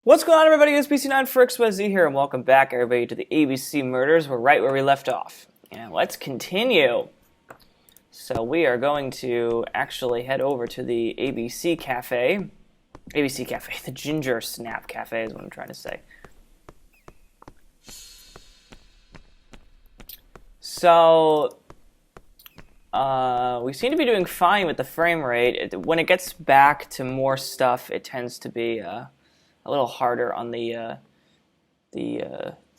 What's going on, everybody? It's PC9 for XYZ here, and welcome back, everybody, to the ABC Murders. We're right where we left off. And let's continue. So we are going to actually head over to the ABC Cafe. ABC Cafe, the Ginger Snap Cafe is what I'm trying to say. So, we seem to be doing fine with the frame rate. When it gets back to more stuff, it tends to be a little harder on the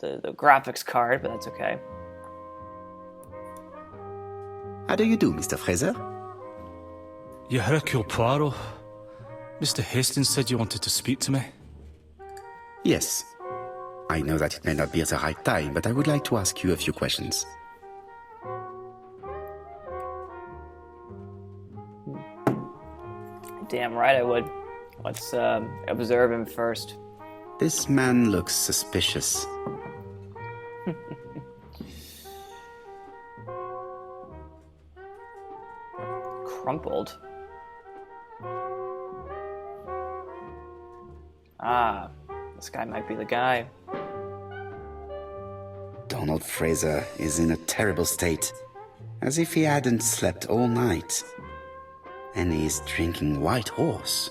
graphics card, but that's okay. How do you do, Mr. Fraser? You're Hercule Poirot. Mr. Hastings said you wanted to speak to me. Yes. I know that it may not be the right time, but I would like to ask you a few questions. Damn right I would. Let's observe him first. This man looks suspicious. Crumpled. Ah, this guy might be the guy. Donald Fraser is in a terrible state, as if he hadn't slept all night. And he's drinking White Horse.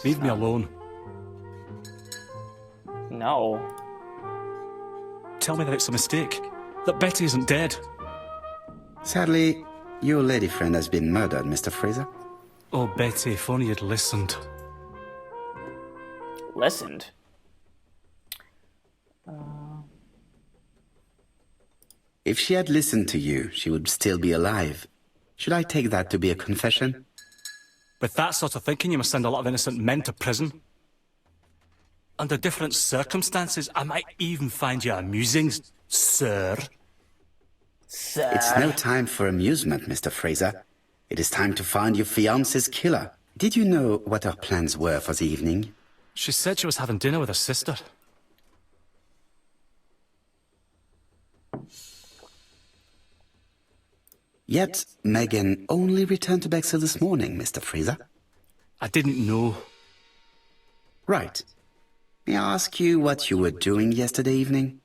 Leave me alone. No. Tell me that it's a mistake. That Betty isn't dead. Sadly, your lady friend has been murdered, Mr. Fraser. Oh, Betty, if only you'd listened. Listened? If she had listened to you, she would still be alive. Should I take that to be a confession? With that sort of thinking, you must send a lot of innocent men to prison. Under different circumstances, I might even find you amusing, sir. Sir. It's no time for amusement, Mr. Fraser. It is time to find your fiancé's killer. Did you know what her plans were for the evening? She said she was having dinner with her sister. Yet, Megan only returned to Bexhill this morning, Mr. Fraser. I didn't know. Right. May I ask you what you were doing yesterday evening?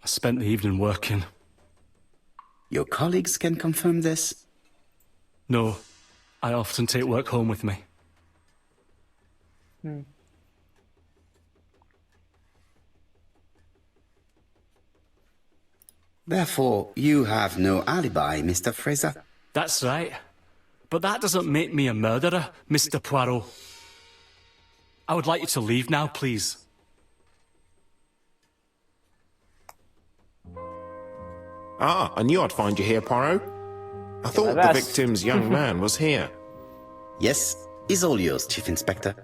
I spent the evening working. Your colleagues can confirm this? No, I often take work home with me. Therefore, you have no alibi, Mr. Fraser. That's right. But that doesn't make me a murderer, Mr. Poirot. I would like you to leave now, please. Ah, I knew I'd find you here, Poirot. I thought the victim's young man was here. Yes, is all yours, Chief Inspector.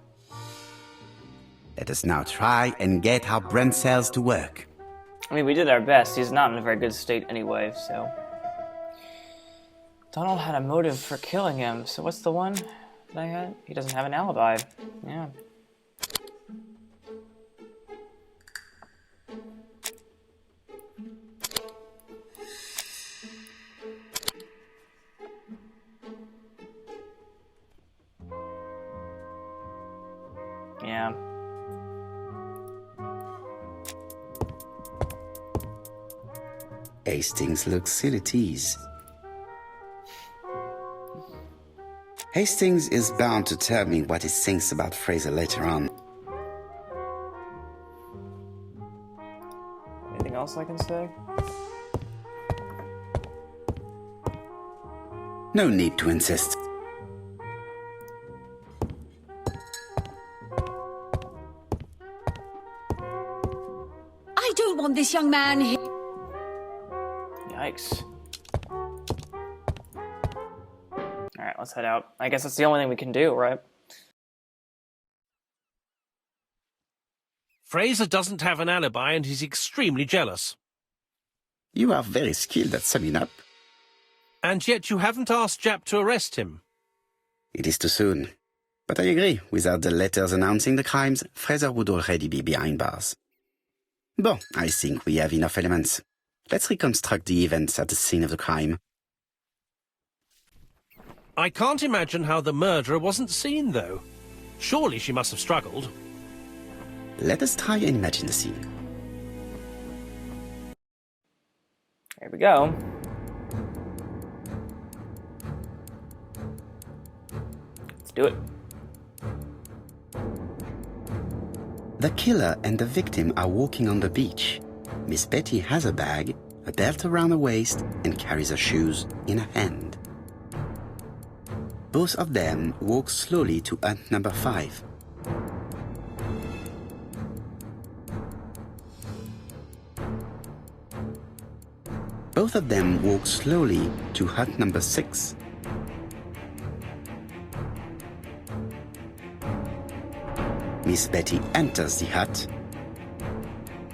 Let us now try and get our brain cells to work. I mean, we did our best. He's not in a very good state anyway, so... Donald had a motive for killing him, so what's the one that I had? He doesn't have an alibi. Yeah. Yeah. Hastings looks ill at ease. Hastings is bound to tell me what he thinks about Fraser later on. Anything else I can say? No need to insist. I don't want this young man here. Yikes. Alright, let's head out. I guess that's the only thing we can do, right? Fraser doesn't have an alibi and he's extremely jealous. You are very skilled at summing up. And yet you haven't asked Japp to arrest him. It is too soon. But I agree, without the letters announcing the crimes, Fraser would already be behind bars. Bon, I think we have enough elements. Let's reconstruct the events at the scene of the crime. I can't imagine how the murderer wasn't seen, though. Surely she must have struggled. Let us try and imagine the scene. There we go. Let's do it. The killer and the victim are walking on the beach. Miss Betty has a bag, a belt around her waist, and carries her shoes in her hand. Both of them walk slowly to hut number 5. Both of them walk slowly to hut number 6. Miss Betty enters the hut.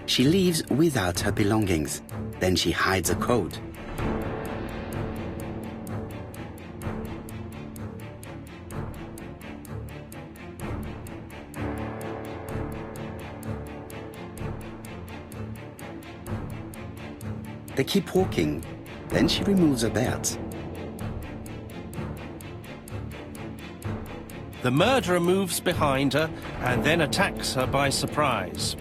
She leaves without her belongings. Then she hides a coat. They keep walking. Then she removes her belt. The murderer moves behind her and then attacks her by surprise.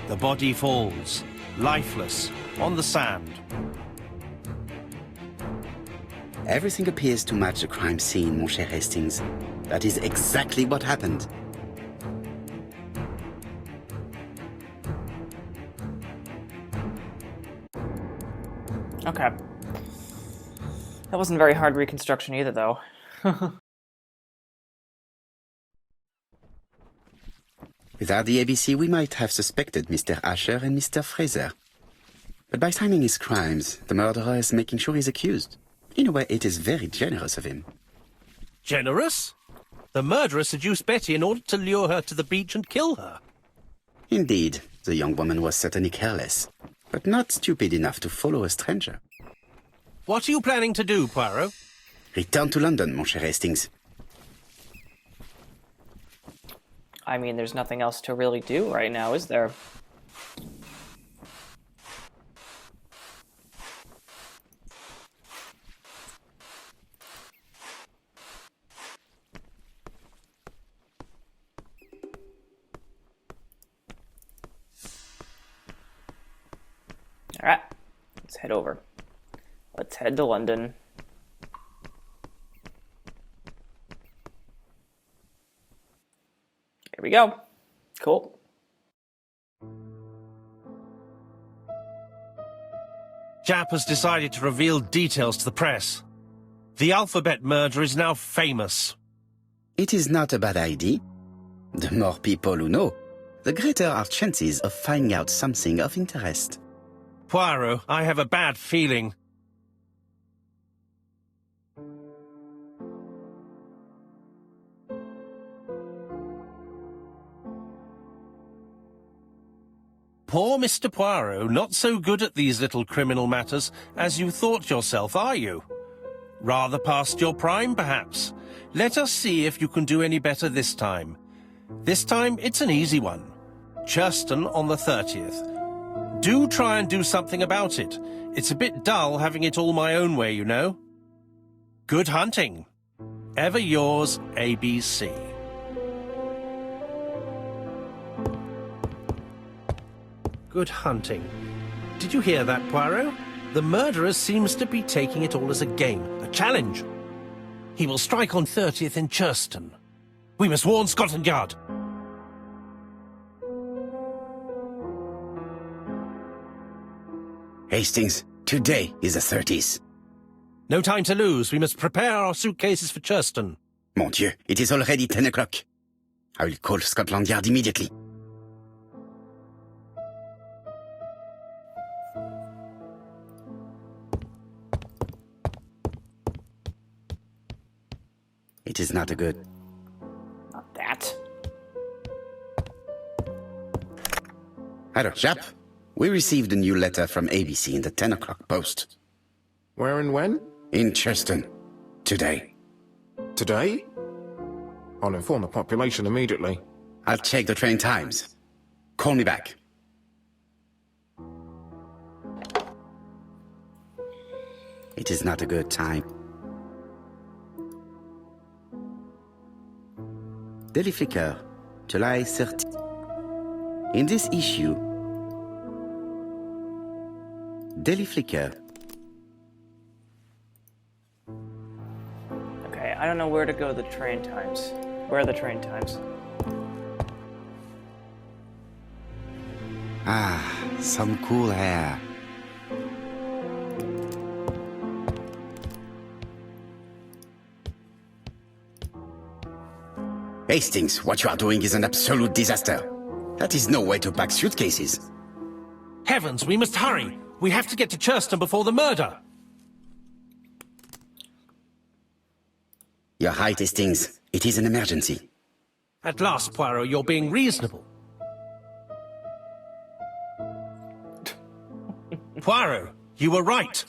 The body falls, lifeless, on the sand. Everything appears to match the crime scene, mon cher Hastings. That is exactly what happened. Okay. That wasn't very hard reconstruction either, though. Without the ABC, we might have suspected Mr. Asher and Mr. Fraser. But by timing his crimes, the murderer is making sure he's accused. In a way, it is very generous of him. Generous? The murderer seduced Betty in order to lure her to the beach and kill her. Indeed, the young woman was certainly careless, but not stupid enough to follow a stranger. What are you planning to do, Poirot? Return to London, mon cher Hastings. I mean, there's nothing else to really do right now, is there? All right, let's head over. Let's head to London. Here we go. Cool. Japp has decided to reveal details to the press. The alphabet murder is now famous. It is not a bad idea. The more people who know, the greater our chances of finding out something of interest. Poirot, I have a bad feeling. Poor Mr. Poirot, not so good at these little criminal matters as you thought yourself, are you? Rather past your prime, perhaps. Let us see if you can do any better this time. This time, it's an easy one. Churston on the 30th. Do try and do something about it. It's a bit dull having it all my own way, you know. Good hunting. Ever yours, ABC. Good hunting. Did you hear that, Poirot? The murderer seems to be taking it all as a game, a challenge. He will strike on 30th in Churston. We must warn Scotland Yard. Hastings, today is the 30th. No time to lose. We must prepare our suitcases for Churston. Mon Dieu, it is already 10 o'clock. I will call Scotland Yard immediately. It is not a good. Not that. Hello, Japp. We received a new letter from ABC in the 10 o'clock post. Where and when? In Churston. Today. Today? I'll inform the population immediately. I'll check the train times. Call me back. It is not a good time. Daily Flicker, July 30. In this issue, Daily Flicker. Okay, I don't know where to go the train times. Where are the train times? Ah, some cool air. Hastings, what you are doing is an absolute disaster. That is no way to pack suitcases. Heavens, we must hurry. We have to get to Churston before the murder. You're right, Hastings. It is an emergency. At last, Poirot, you're being reasonable. Poirot, you were right.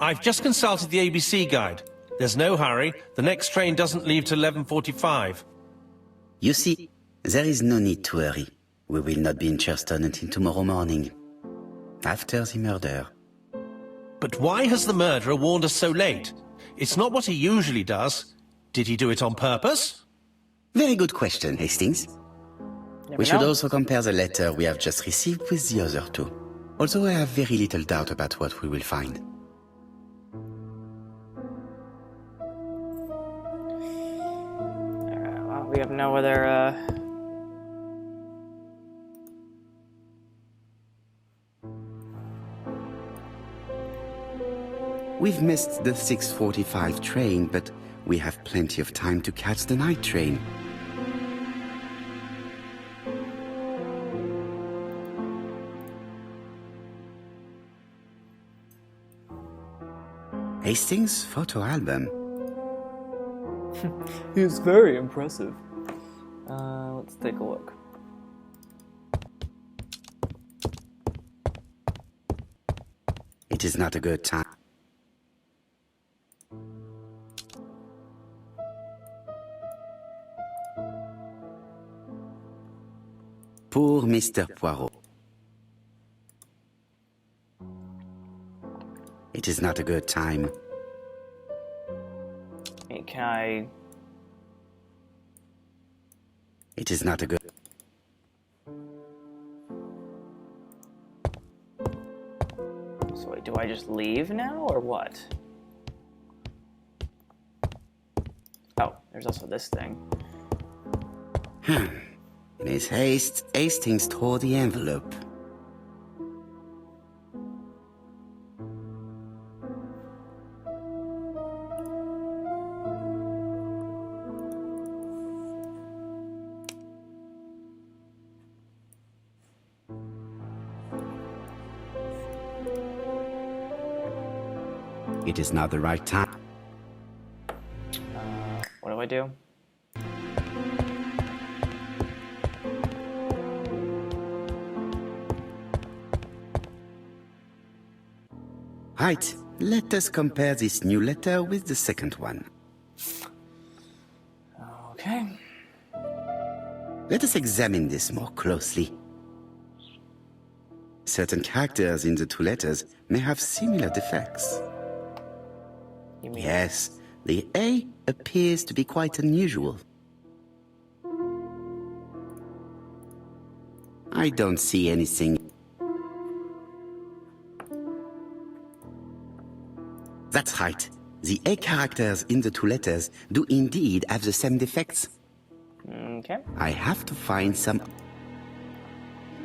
I've just consulted the ABC guide. There's no hurry. The next train doesn't leave till 11:45. You see, there is no need to hurry. We will not be in Churston until tomorrow morning, after the murder. But why has the murderer warned us so late? It's not what he usually does. Did he do it on purpose? Very good question, Hastings. Never We should know. also compare the letter we have just received with the other two. Although I have very little doubt about what we will find. Alright, well, we have no other, We've missed the 6:45 train, but we have plenty of time to catch the night train. Hastings' photo album. He's very impressive. Let's take a look. It is not a good time. Poor Mr. Poirot. It is not a good time. Hey, can I... It is not a good... So wait, do I just leave now, or what? Oh, there's also this thing. Miss Hastings tore the envelope. It is not the right time. What do I do? Right, let us compare this new letter with the second one. Okay. Let us examine this more closely. Certain characters in the two letters may have similar defects. You mean... Yes, the A appears to be quite unusual. I don't see anything. That's right. The A characters in the two letters do indeed have the same defects. Okay. I have to find some...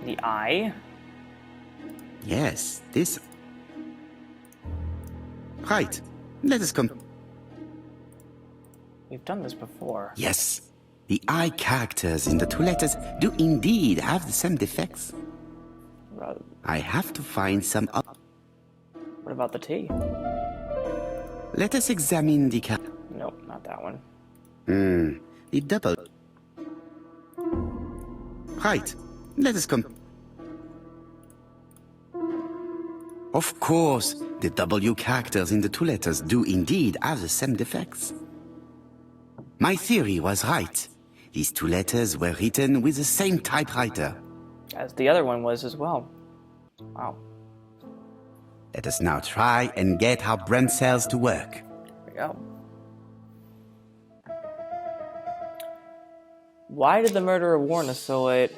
The I? Yes, this... Right. Let us come... We've done this before. Yes. The I characters in the two letters do indeed have the same defects. I have to find some... What about the T? Let us examine the Nope, not that one. the double... Right. Let us come... Of course, the W characters in the two letters do indeed have the same defects. My theory was right. These two letters were written with the same typewriter. As the other one was as well. Wow. Let us now try and get our brain cells to work. There we go. Why did the murderer warn us so late?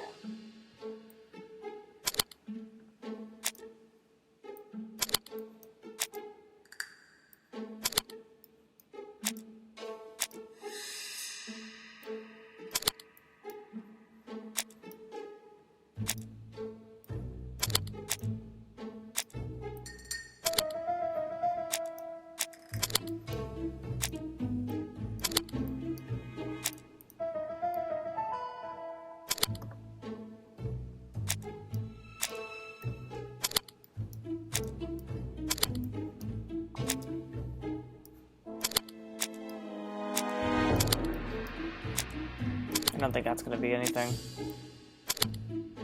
I don't think that's going to be anything.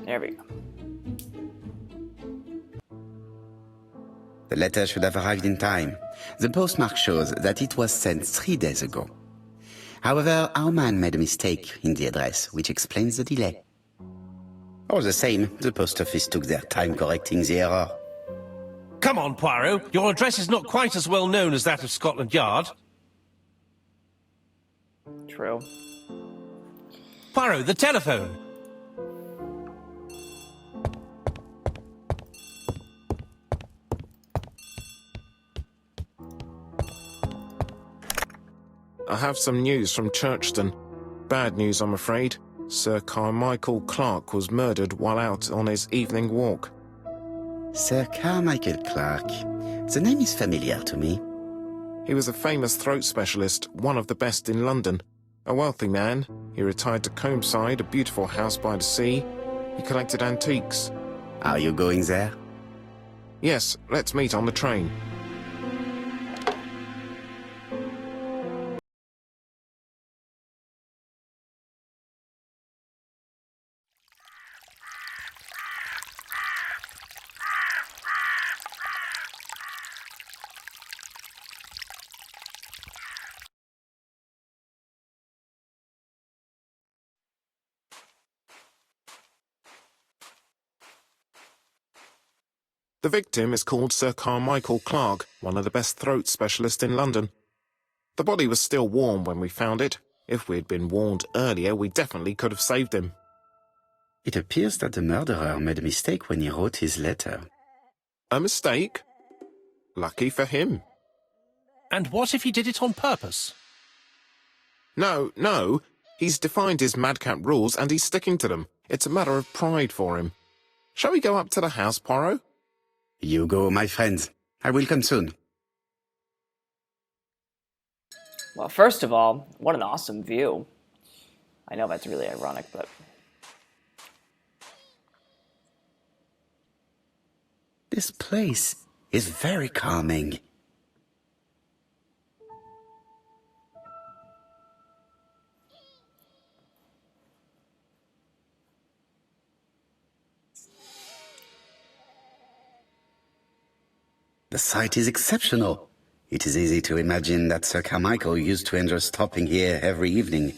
There we go. The letter should have arrived in time. The postmark shows that it was sent 3 days ago. However, our man made a mistake in the address, which explains the delay. All the same, the post office took their time correcting the error. Come on, Poirot. Your address is not quite as well known as that of Scotland Yard. True. Poirot, the telephone. I have some news from Churchton. Bad news, I'm afraid. Sir Carmichael Clark was murdered while out on his evening walk. Sir Carmichael Clark. The name is familiar to me. He was a famous throat specialist, one of the best in London. A wealthy man, he retired to Combside, a beautiful house by the sea. He collected antiques. Are you going there? Yes, let's meet on the train. The victim is called Sir Carmichael Clark, one of the best throat specialists in London. The body was still warm when we found it. If we had been warned earlier, we definitely could have saved him. It appears that the murderer made a mistake when he wrote his letter. A mistake? Lucky for him. And what if he did it on purpose? No. He's defined his madcap rules and he's sticking to them. It's a matter of pride for him. Shall we go up to the house, Poirot? You go, my friends. I will come soon. Well, first of all, what an awesome view. I know that's really ironic, but... This place is very calming. The site is exceptional. It is easy to imagine that Sir Carmichael used to enjoy stopping here every evening.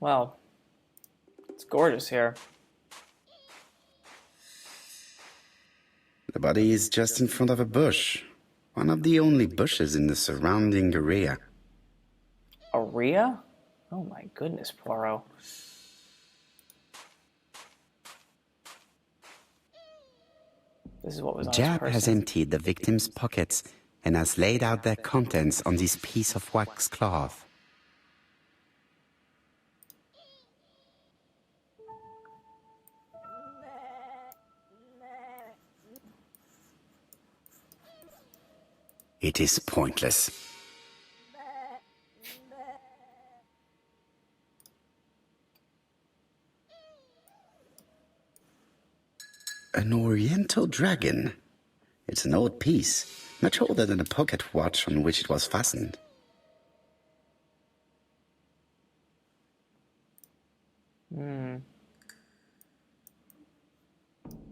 Well, it's gorgeous here. The body is just in front of a bush. One of the only bushes in the surrounding area. Area? Oh my goodness, Poirot. This is what was on his Jab has person. emptied the victim's pockets and has laid out their contents on this piece of wax cloth. It is pointless. An oriental dragon. It's an old piece, much older than the pocket watch on which it was fastened.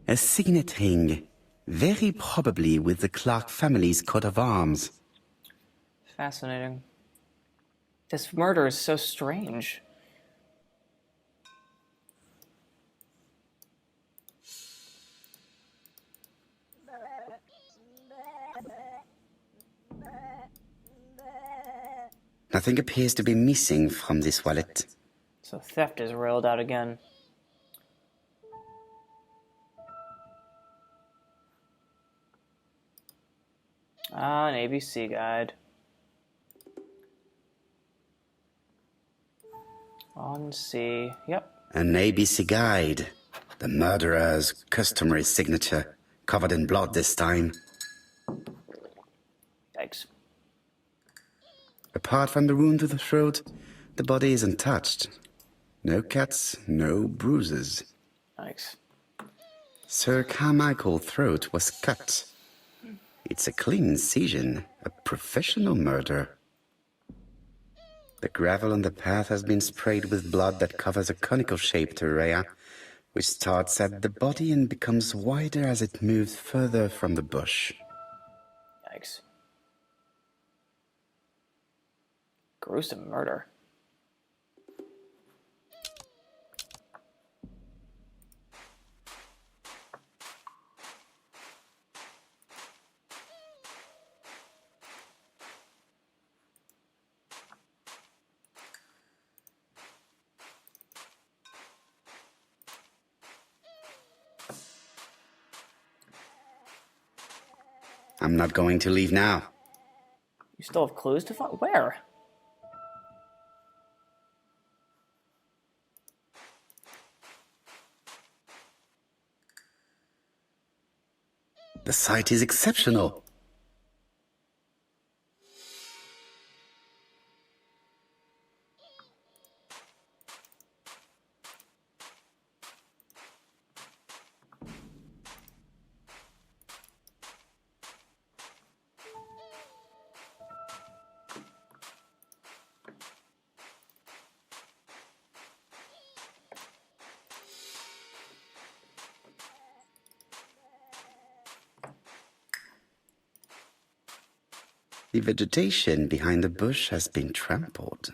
A signet ring, very probably with the Clark family's coat of arms. Fascinating. This murder is so strange. Nothing appears to be missing from this wallet. So theft is rolled out again. Ah, an ABC guide. On C. Yep. An ABC guide. The murderer's customary signature, covered in blood this time. Yikes. Apart from the wound to the throat, the body is untouched. No cuts, no bruises. Yikes. Sir Carmichael's throat was cut. It's a clean incision, a professional murder. The gravel on the path has been sprayed with blood that covers a conical-shaped area, which starts at the body and becomes wider as it moves further from the bush. Yikes. Gruesome murder. I'm not going to leave now. You still have clues to find? Where? The site is exceptional. The vegetation behind the bush has been trampled.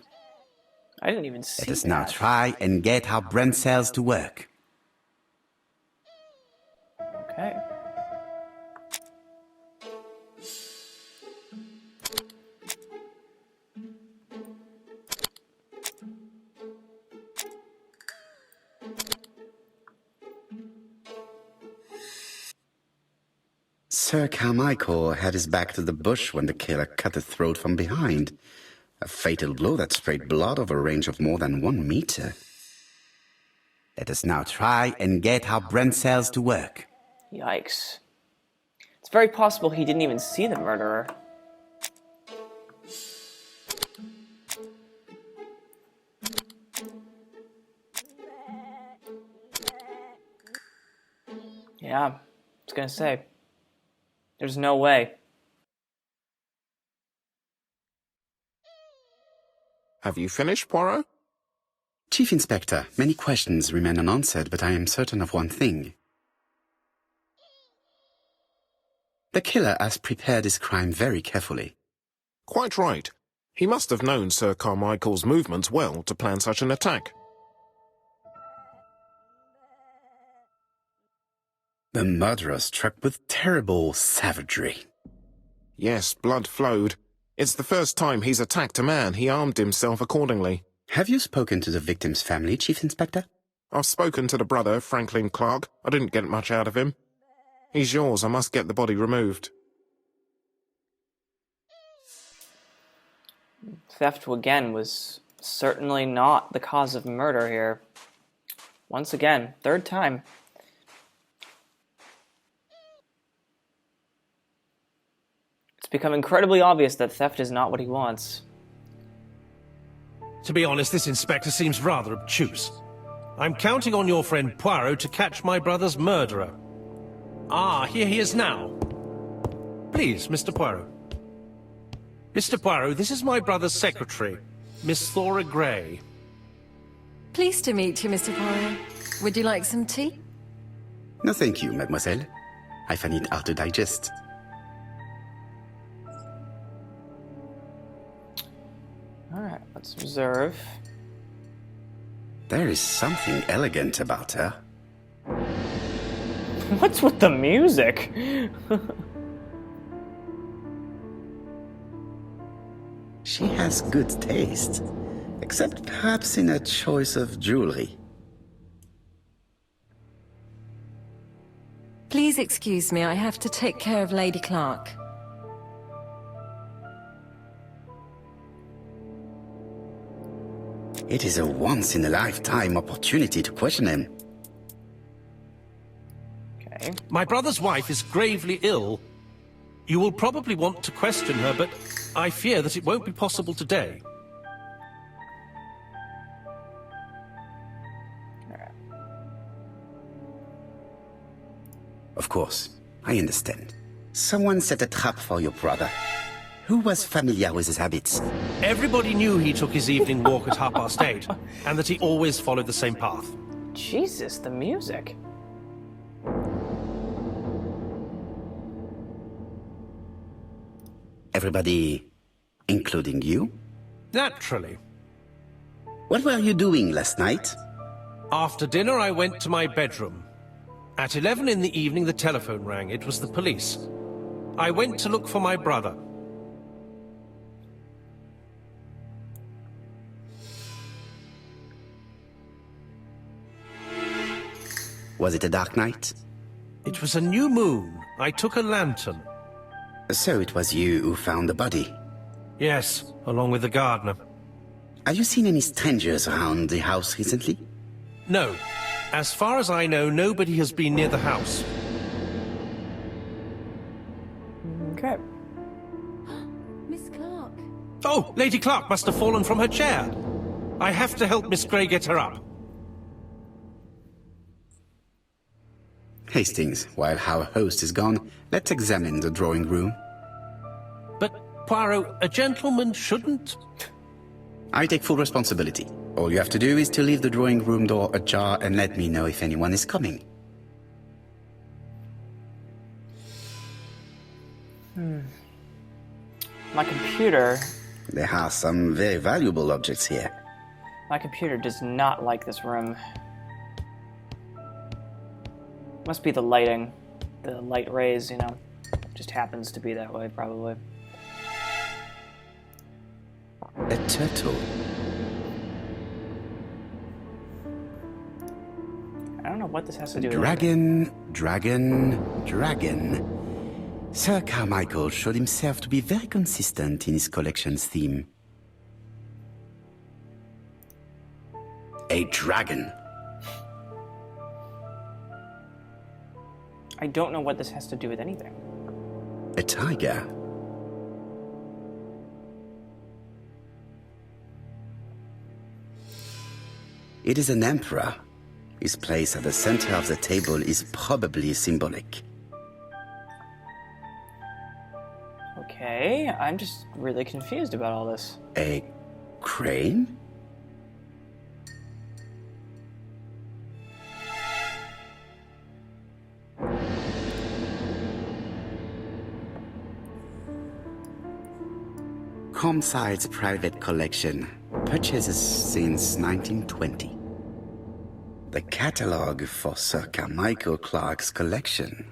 I didn't even see Let us that. now try and get our brain cells to work. Okay. Sir Carmichael had his back to the bush when the killer cut the throat from behind. A fatal blow that sprayed blood over a range of more than 1 meter. Let us now try and get our brain cells to work. Yikes. It's very possible he didn't even see the murderer. Yeah, I was gonna say. There's no way. Have you finished, Poirot? Chief Inspector, many questions remain unanswered, but I am certain of one thing. The killer has prepared his crime very carefully. Quite right. He must have known Sir Carmichael's movements well to plan such an attack. The murderer struck with terrible savagery. Yes, blood flowed. It's the first time he's attacked a man. He armed himself accordingly. Have you spoken to the victim's family, Chief Inspector? I've spoken to the brother, Franklin Clark. I didn't get much out of him. He's yours. I must get the body removed. Theft again was certainly not the cause of murder here. Once again, third time. It's become incredibly obvious that theft is not what he wants. To be honest, this inspector seems rather obtuse. I'm counting on your friend Poirot to catch my brother's murderer. Ah, here he is now. Please, Mr. Poirot. Mr. Poirot, this is my brother's secretary, Miss Thora Gray. Pleased to meet you, Mr. Poirot. Would you like some tea? No thank you, mademoiselle. I find it hard to digest. Alright, let's observe. There is something elegant about her. What's with the music? She has good taste, except perhaps in her choice of jewelry. Please excuse me, I have to take care of Lady Clark. It is a once-in-a-lifetime opportunity to question him. Okay. My brother's wife is gravely ill. You will probably want to question her, but I fear that it won't be possible today. Of course, I understand. Someone set a trap for your brother. Who was familiar with his habits? Everybody knew he took his evening walk at 8:30, and that he always followed the same path. Jesus, the music. Everybody, including you? Naturally. What were you doing last night? After dinner, I went to my bedroom. At 11 in the evening, the telephone rang. It was the police. I went to look for my brother. Was it a dark night? It was a new moon. I took a lantern. So it was you who found the body. Yes, along with the gardener. Have you seen any strangers around the house recently? No. As far as I know, nobody has been near the house. Okay. Miss Clark. Oh, Lady Clark must have fallen from her chair. I have to help Miss Grey get her up. Hastings, while our host is gone, let's examine the drawing room. But, Poirot, a gentleman shouldn't... I take full responsibility. All you have to do is to leave the drawing room door ajar and let me know if anyone is coming. My computer... There are some very valuable objects here. My computer does not like this room. Must be the lighting. The light rays, you know. Just happens to be that way, probably. A turtle. I don't know what this has to do with Dragon. Sir Carmichael showed himself to be very consistent in his collection's theme. A dragon. I don't know what this has to do with anything. A tiger. It is an emperor. His place at the center of the table is probably symbolic. Okay, I'm just really confused about all this. A crane? Comside's private collection, purchases since 1920. The catalogue for Sir Carmichael Clark's collection.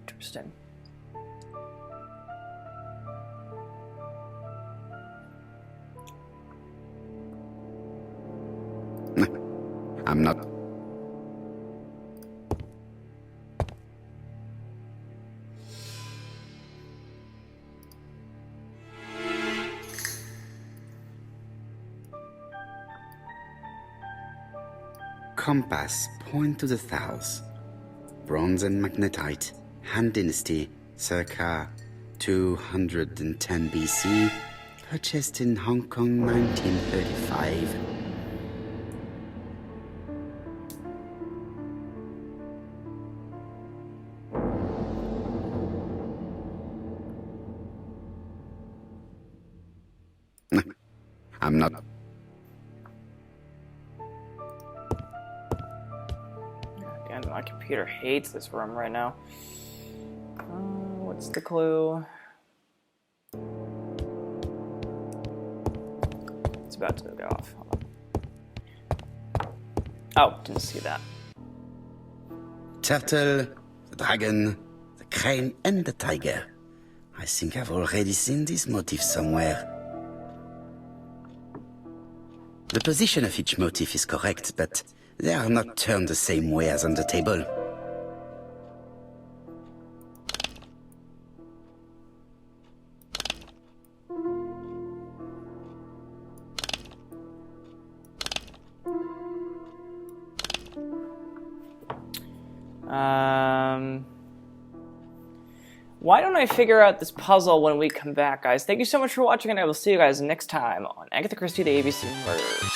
Interesting. I'm not... Compass, point to the south. Bronze and magnetite, Han Dynasty, circa 210 BC, purchased in Hong Kong 1935. I'm not... Again, my computer hates this room right now. What's the clue? It's about to go off. Hold on. Oh, didn't see that. Turtle, the dragon, the crane, and the tiger. I think I've already seen this motif somewhere. The position of each motif is correct, but they are not turned the same way as on the table. Why don't I figure out this puzzle when we come back, guys? Thank you so much for watching, and I will see you guys next time on Agatha Christie, the ABC Murders.